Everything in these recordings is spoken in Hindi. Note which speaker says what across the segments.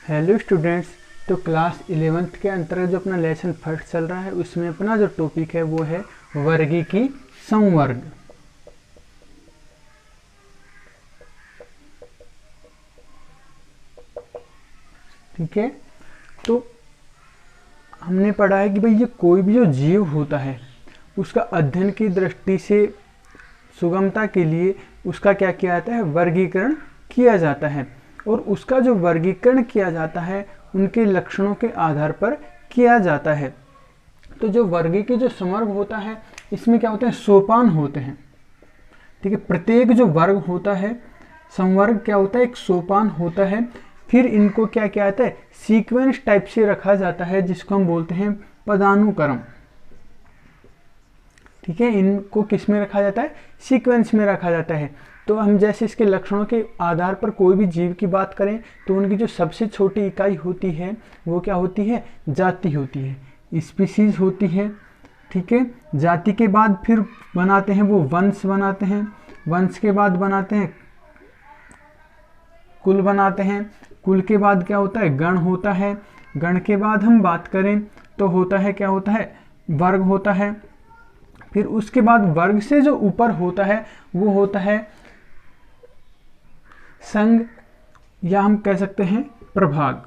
Speaker 1: Hello students. तो क्लास 11th के अंतर्गत जो अपना लेसन फर्स्ट चल रहा है उसमें अपना जो टॉपिक है वो है वर्गीकी संवर्ग। ठीक है, तो हमने पढ़ा है कि भाई ये कोई भी जो जीव होता है उसका अध्ययन की दृष्टि से सुगमता के लिए उसका क्या किया जाता है, वर्गीकरण किया जाता है। और उसका जो वर्गीकरण किया जाता है उनके लक्षणों के आधार पर किया जाता है। तो जो वर्गीकी जो संवर्ग होता है इसमें क्या होते हैं, सोपान होते हैं। ठीक है, प्रत्येक जो वर्ग होता है संवर्ग क्या होता है, एक सोपान होता है। फिर इनको क्या किया जाता है, सीक्वेंस टाइप से रखा जाता है जिसको हम बोलते हैं पदानुक्रम। ठीक है, इनको किस में रखा जाता है, सीक्वेंस में रखा जाता है। तो हम जैसे इसके लक्षणों के आधार पर कोई भी जीव की बात करें तो उनकी जो सबसे छोटी इकाई होती है वो क्या होती है, जाति होती है, स्पीसीज होती है। ठीक है, जाति के बाद फिर बनाते हैं वो वंश बनाते हैं, वंश के बाद बनाते हैं कुल बनाते हैं, कुल के बाद क्या होता है, गण होता है, गण के बाद हम बात करें तो होता है क्या होता है, वर्ग होता है। फिर उसके बाद वर्ग से जो ऊपर होता है वो होता है संघ, या हम कह सकते हैं प्रभाग।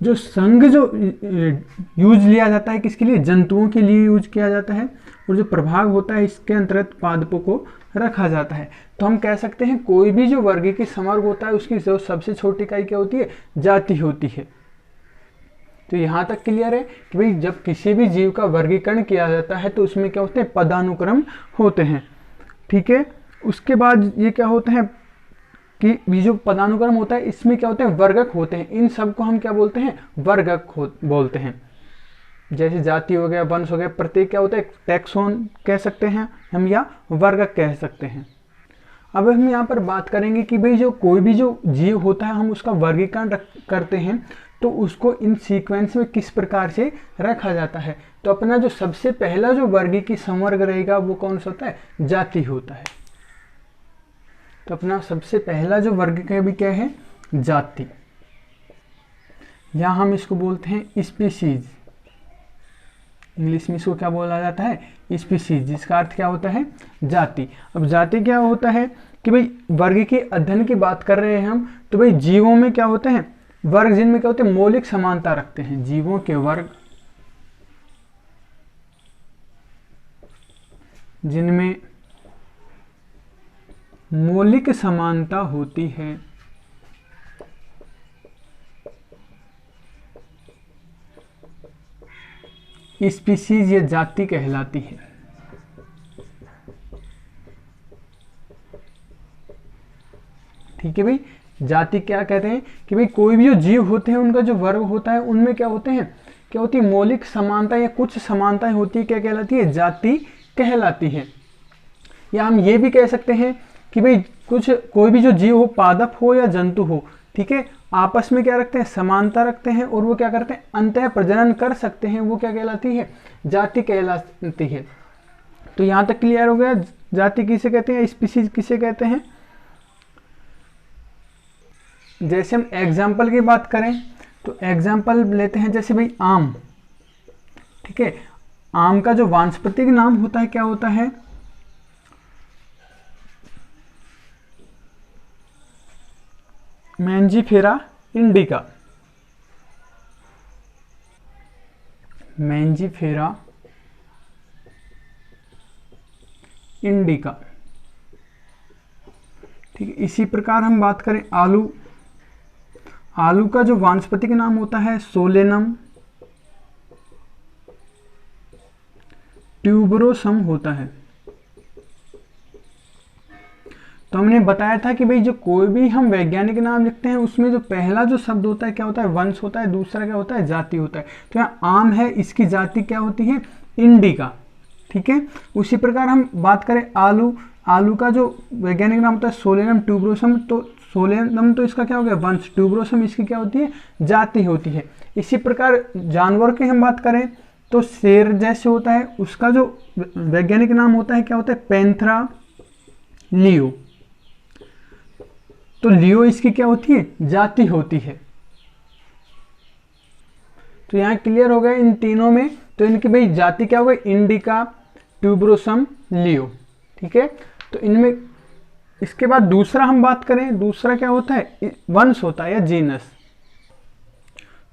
Speaker 1: जो संघ जो यूज लिया जाता है किसके लिए, जंतुओं के लिए यूज किया जाता है। और जो प्रभाग होता है इसके अंतर्गत पादपों को रखा जाता है। तो हम कह सकते हैं कोई भी जो वर्गीकी संवर्ग होता है उसकी जो सबसे छोटी इकाई क्या होती है, जाति होती है। तो यहाँ तक क्लियर है कि भाई जब किसी भी जीव का वर्गीकरण किया जाता है तो उसमें क्या होते हैं, पदानुक्रम होते हैं। ठीक है, उसके बाद ये क्या होता है कि ये जो पदानुक्रम होता है इसमें क्या होते हैं, वर्गक होते हैं। इन सब को हम क्या बोलते हैं, वर्गक बोलते हैं। जैसे जाति हो गया, वंश हो गया, प्रत्येक क्या होता है, टैक्सोन कह सकते हैं हम या वर्गक कह सकते हैं। अब हम यहाँ पर बात करेंगे कि भाई जो कोई भी जो जीव होता है हम उसका वर्गीकरण करते हैं तो उसको इन सीक्वेंस में किस प्रकार से रखा जाता है। तो अपना जो सबसे पहला जो वर्गीकी संवर्ग रहेगा वो कौन सा होता है, जाति होता है। तो अपना सबसे पहला जो वर्गीकरण भी क्या है, जाति, या हम इसको बोलते हैं स्पीसीज। इंग्लिश में इसको क्या बोला जाता है, स्पीसीज, जिसका अर्थ क्या होता है, जाति। अब जाति क्या होता है कि भाई वर्ग के अध्ययन की बात कर रहे हैं हम, तो भाई जीवों में क्या होते हैं, वर्ग जिनमें क्या होते हैं, मौलिक समानता रखते हैं। जीवों के वर्ग जिनमें मौलिक समानता होती है, स्पीसीज या जाति कहलाती है। ठीक है भाई, जाति क्या कहते हैं कि भाई कोई भी जो जीव होते हैं उनका जो वर्ग होता है उनमें क्या होते हैं, क्या होती है, मौलिक समानता या कुछ समानताएं होती है, क्या कहलाती है, जाति कहलाती है। या हम ये भी कह सकते हैं कि भाई कोई भी जो जीव हो, पादप हो या जंतु हो, ठीक है, आपस में क्या रखते हैं, समानता रखते हैं और वो क्या करते हैं, अंतः प्रजनन कर सकते हैं, वो क्या कहलाती है, जाति कहलाती है। तो यहाँ तक क्लियर हो गया, जाति किसे कहते हैं, स्पीसीज किसे कहते हैं। जैसे हम एग्जाम्पल की बात करें तो एग्जाम्पल लेते हैं, जैसे भाई आम। ठीक है, आम का जो वानस्पतिक नाम होता है क्या होता है, मैंजीफेरा इंडिका। Mangifera indica. ठीक है, इसी प्रकार हम बात करें आलू। आलू का जो वानस्पतिक नाम होता है सोलेनम ट्यूबरोसम होता है। तो हमने बताया था कि भाई जो कोई भी हम वैज्ञानिक नाम लिखते हैं उसमें जो पहला जो शब्द होता है क्या होता है, वंश होता है, दूसरा क्या होता है, जाति होता है। तो यहाँ आम है, इसकी जाति क्या होती है, इंडिका। ठीक है, उसी प्रकार हम बात करें आलू। आलू का जो वैज्ञानिक नाम होता है सोलेनम ट्यूबरोसम। तो सोलेनम तो इसका क्या हो गया, वंश, ट्यूबरोसम इसकी क्या होती है, जाति होती है। इसी प्रकार जानवर की हम बात करें तो शेर जैसे होता है, उसका जो वैज्ञानिक नाम होता है क्या होता है, पैंथरा लियो। तो लियो इसकी क्या होती है, जाति होती है। तो यहाँ क्लियर हो गया इन तीनों में। तो इनकी भाई जाति क्या हो गई, इंडिका, ट्यूबरोसम, लियो। ठीक है, तो इनमें इसके बाद दूसरा हम बात करें, दूसरा क्या होता है, वंश होता है या जीनस।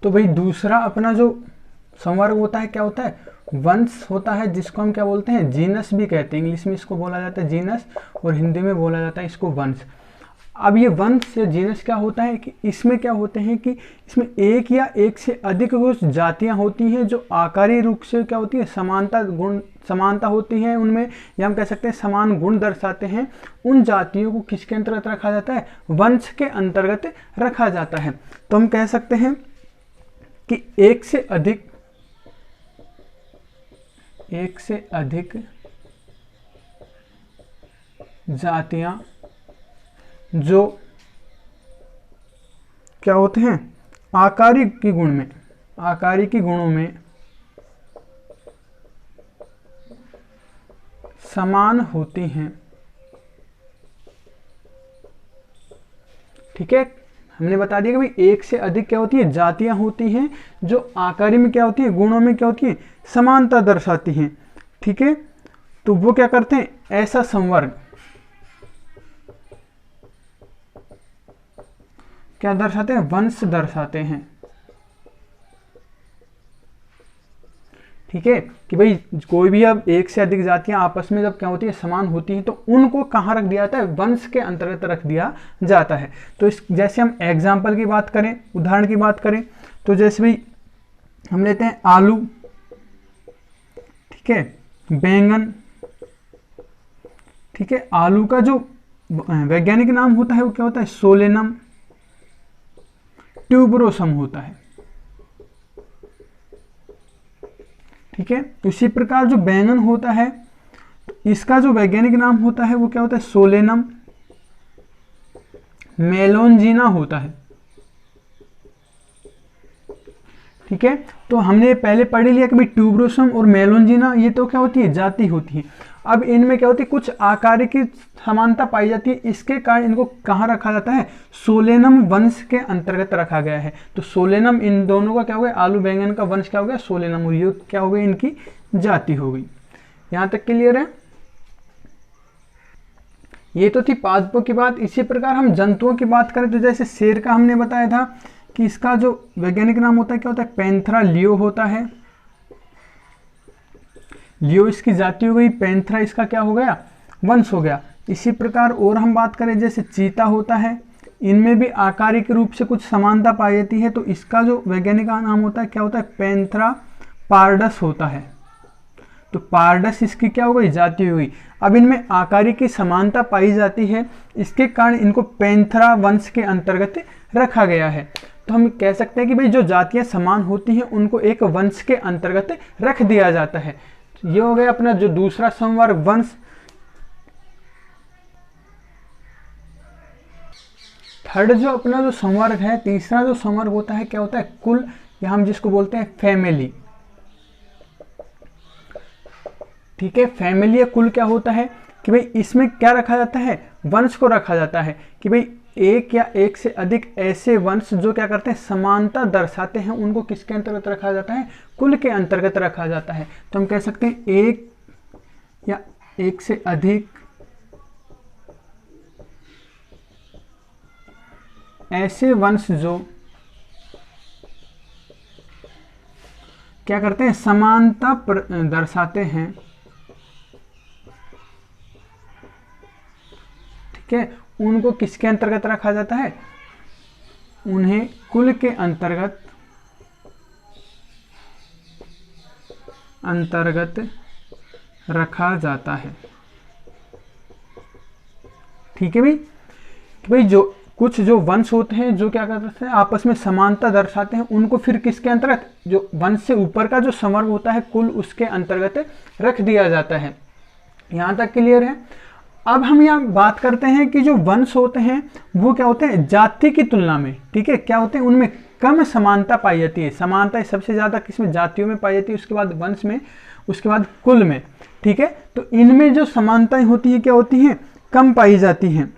Speaker 1: तो भाई दूसरा अपना जो संवर्ग होता है क्या होता है, वंश होता है, जिसको हम क्या बोलते हैं, जीनस भी कहते हैं। इंग्लिश में इसको बोला जाता है जीनस और हिंदी में बोला जाता है इसको वंश। अब ये वंश या जीनस क्या होता है कि इसमें क्या होते हैं कि इसमें एक या एक से अधिक कुछ जातियां होती हैं जो आकारी रूप से क्या होती है, समानता होती है उनमें, या हम कह सकते हैं समान गुण दर्शाते हैं। उन जातियों को किसके अंतर्गत रखा जाता है, वंश के अंतर्गत रखा जाता है। तो हम कह सकते हैं कि एक से अधिक जातियां जो क्या होते हैं, आकारी की गुणों में समान होती हैं। ठीक है, हमने बता दिया कि भाई एक से अधिक क्या होती है, जातियां होती हैं जो आकारी में क्या होती है, गुणों में क्या होती है, समानता दर्शाती हैं। ठीक है, तो वो क्या करते हैं, ऐसा संवर्ग क्या दर्शाते हैं, वंश दर्शाते हैं। ठीक है, कि भाई कोई भी अब एक से अधिक जातियां आपस में जब क्या होती है, समान होती हैं, तो उनको कहाँ रख दिया जाता है, वंश के अंतर्गत रख दिया जाता है। तो इस जैसे हम एग्जाम्पल की बात करें, उदाहरण की बात करें, तो जैसे भाई हम लेते हैं आलू, ठीक है, बैंगन। ठीक है, आलू का जो वैज्ञानिक नाम होता है वो क्या होता है, सोलेनम ट्यूबरोसम होता है। ठीक है, इसी प्रकार जो बैंगन होता है तो इसका जो वैज्ञानिक नाम होता है वो क्या होता है, सोलेनम मेलोंजिना होता है। ठीक है, तो हमने पहले पढ़ लिया कि भाई ट्यूबरोसम और मेलोंजिना ये तो क्या होती है, जाति होती है। अब इनमें क्या होती है, कुछ आकार की समानता पाई जाती है, इसके कारण इनको कहाँ रखा जाता है, सोलेनम वंश के अंतर्गत रखा गया है। तो सोलेनम इन दोनों का क्या हो गया, आलू बैंगन का वंश क्या हो गया, सोलेनम, और ये क्या हो गई, इनकी जाति हो गई। यहां तक क्लियर है। ये तो थी पादपों की बात। इसी प्रकार हम जंतुओं की बात करें तो जैसे शेर का हमने बताया था कि इसका जो वैज्ञानिक नाम होता है क्या होता है, पैंथरा लियो होता है। लियो इसकी जाति हो गई, पैंथरा इसका क्या हो गया, वंश हो गया। इसी प्रकार और हम बात करें जैसे चीता होता है, इनमें भी आकारिक रूप से कुछ समानता पाई जाती है, तो इसका जो वैज्ञानिक नाम होता है क्या होता है, पैंथरा पार्डस होता है। तो पार्डस इसकी क्या हो गई, जाति हो गई। अब इनमें आकारिक की समानता पाई जाती है, इसके कारण इनको पैंथरा वंश के अंतर्गत रखा गया है। तो हम कह सकते हैं कि भाई जो जातियां समान होती हैं उनको एक वंश के अंतर्गत रख दिया जाता है। ये हो गया अपना जो दूसरा संवर्ग, वंश। थर्ड जो अपना जो संवर्ग है, तीसरा जो संवर्ग होता है क्या होता है, कुल, या हम जिसको बोलते हैं फैमिली। ठीक है, फैमिली या कुल क्या होता है कि भाई इसमें क्या रखा जाता है, वंश को रखा जाता है, कि भाई एक या एक से अधिक ऐसे वंश जो क्या करते हैं, समानता दर्शाते हैं, उनको किसके अंतर्गत रखा जाता है, कुल के अंतर्गत रखा जाता है। तो हम कह सकते हैं एक या एक से अधिक ऐसे वंश जो क्या करते हैं, समानता दर्शाते हैं। ठीक है, उनको किसके अंतर्गत रखा जाता है, उन्हें कुल के अंतर्गत रखा जाता है। ठीक है भाई, कि भाई जो कुछ जो वंश होते हैं जो क्या करते हैं, आपस में समानता दर्शाते हैं, उनको फिर किसके अंतर्गत, जो वंश से ऊपर का जो संवर्ग होता है कुल, उसके अंतर्गत रख दिया जाता है। यहां तक क्लियर है। अब हम यहाँ बात करते हैं कि जो वंश होते हैं वो क्या होते हैं, जाति की तुलना में, ठीक है, क्या होते हैं, उनमें कम समानता पाई जाती है। समानता सबसे ज्यादा किसमें, जातियों में पाई जाती है, उसके बाद वंश में, उसके बाद कुल में। ठीक है, तो इनमें जो समानताएं होती है क्या होती हैं, कम पाई जाती हैं।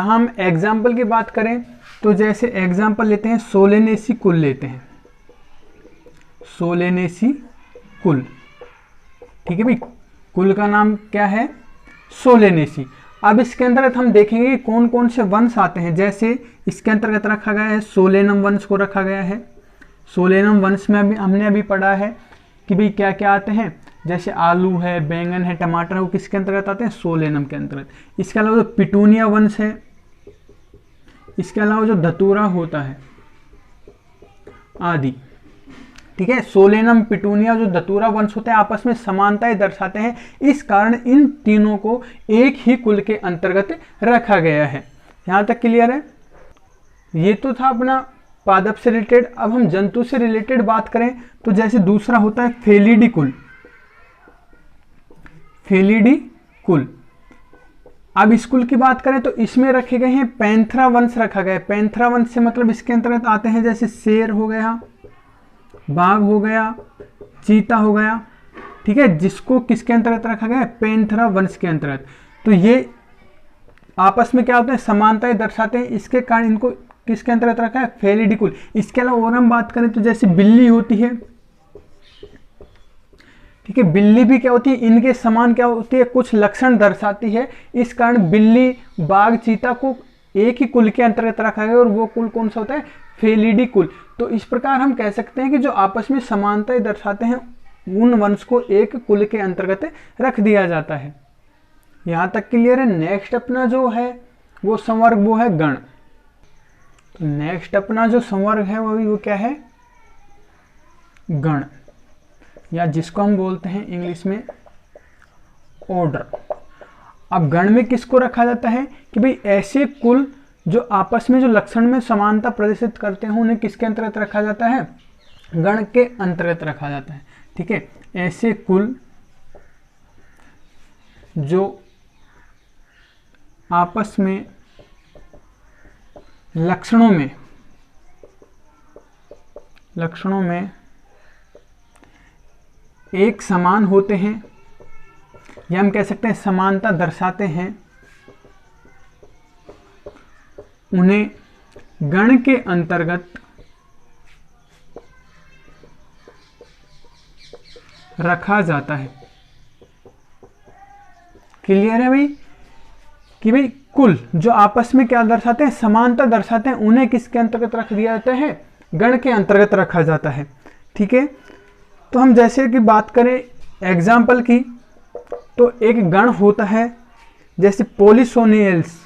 Speaker 1: हम एग्जाम्पल की बात करें तो जैसे एग्जाम्पल लेते हैं सोलेनेसी कुल लेते हैं, सोलेनेसी कुल, ठीक है भाई, कुल का नाम क्या है, सोलेनेसी। अब इसके अंतर्गत हम देखेंगे कौन कौन से वंश आते हैं। जैसे इसके अंतर्गत रखा गया है सोलेनम वंश को रखा गया है। सोलेनम वंश में अभी हमने अभी पढ़ा है कि भाई क्या क्या आते हैं, जैसे आलू है, बैंगन है, टमाटर है, वो किसके अंतर्गत आते हैं, सोलेनम के अंतर्गत। इसके अलावा जो पिटूनिया वंश है, इसके अलावा जो धतूरा होता है आदि, ठीक है। सोलेनम, पिटूनिया, जो धतूरा वंश होते हैं आपस में समानताएं दर्शाते हैं, इस कारण इन तीनों को एक ही कुल के अंतर्गत रखा गया है। यहां तक क्लियर है। ये तो था अपना पादप से रिलेटेड। अब हम जंतु से रिलेटेड बात करें तो जैसे दूसरा होता है फेलिडी कुल, फेलिडी कुल। अब इस कुल की बात करें तो इसमें रखे गए हैं पैंथरा वंश रखा गया है। पैंथरा वंश से मतलब इसके अंतर्गत आते हैं जैसे शेर हो गया, बाघ हो गया, चीता हो गया, ठीक है, जिसको किसके अंतर्गत रखा गया है, पैंथरा वंश के अंतर्गत। तो ये आपस में क्या होते हैं, समानताएं दर्शाते हैं, इसके कारण इनको किसके अंतर्गत रखा है, फेलिडी कुल। इसके अलावा और हम बात करें तो जैसे बिल्ली होती है, ठीक है, बिल्ली भी क्या होती है, इनके समान क्या होती है, कुछ लक्षण दर्शाती है, इस कारण बिल्ली, बाघ, चीता को एक ही कुल के अंतर्गत रखा गया और वो कुल कौन सा होता है, फेलिडी कुल। तो इस प्रकार हम कह सकते हैं कि जो आपस में समानताएं दर्शाते हैं उन वंश को एक कुल के अंतर्गत रख दिया जाता है। यहां तक क्लियर है। नेक्स्ट अपना जो है वो संवर्ग वो है गण। तो नेक्स्ट अपना जो संवर्ग है वो क्या है, गण, या जिसको हम बोलते हैं इंग्लिश में ऑर्डर। अब गण में किसको रखा जाता है कि भाई ऐसे कुल जो आपस में जो लक्षण में समानता प्रदर्शित करते हैं उन्हें किसके अंतर्गत रखा जाता है, गण के अंतर्गत रखा जाता है, ठीक है। ऐसे कुल जो आपस में लक्षणों में एक समान होते हैं, या हम कह सकते हैं समानता दर्शाते हैं, उन्हें गण के अंतर्गत रखा जाता है। क्लियर है भाई कि भाई कुल जो आपस में क्या दर्शाते हैं, समानता दर्शाते हैं, उन्हें किसके अंतर्गत रख दिया जाता है, गण के अंतर्गत रखा जाता है, ठीक है। तो हम जैसे कि बात करें एग्जाम्पल की तो एक गण होता है जैसे पोलिसोनियल्स,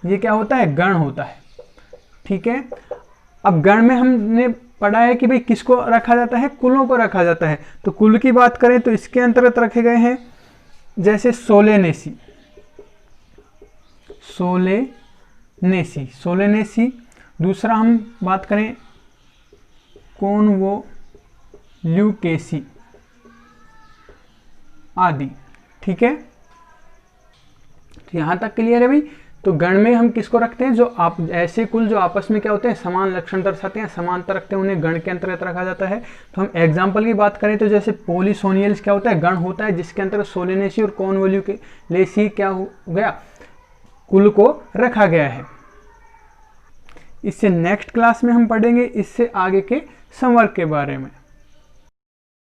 Speaker 1: ये क्या होता है, गण होता है, ठीक है। अब गण में हमने पढ़ा है कि भाई किसको रखा जाता है, कुलों को रखा जाता है। तो कुल की बात करें तो इसके अंतर्गत रखे गए हैं जैसे सोलेनेसी। दूसरा हम बात करें कोनवोल्यूकेसी आदि, ठीक है। तो यहां तक क्लियर है भाई। तो गण में हम किसको रखते हैं, जो आप ऐसे कुल जो आपस में क्या होते हैं, समान लक्षण दर्शाते हैं, समानता रखते हैं, उन्हें गण के अंतर्गत रखा जाता है। तो हम एग्जाम्पल की बात करें तो जैसे पोलिसोनियल्स क्या होता है, गण होता है जिसके अंतर्गत सोलेनेसी और कोनवोल्यूकेसी क्या हो गया, कुल को रखा गया है। इससे नेक्स्ट क्लास में हम पढ़ेंगे इससे आगे के संवर्ग के बारे में।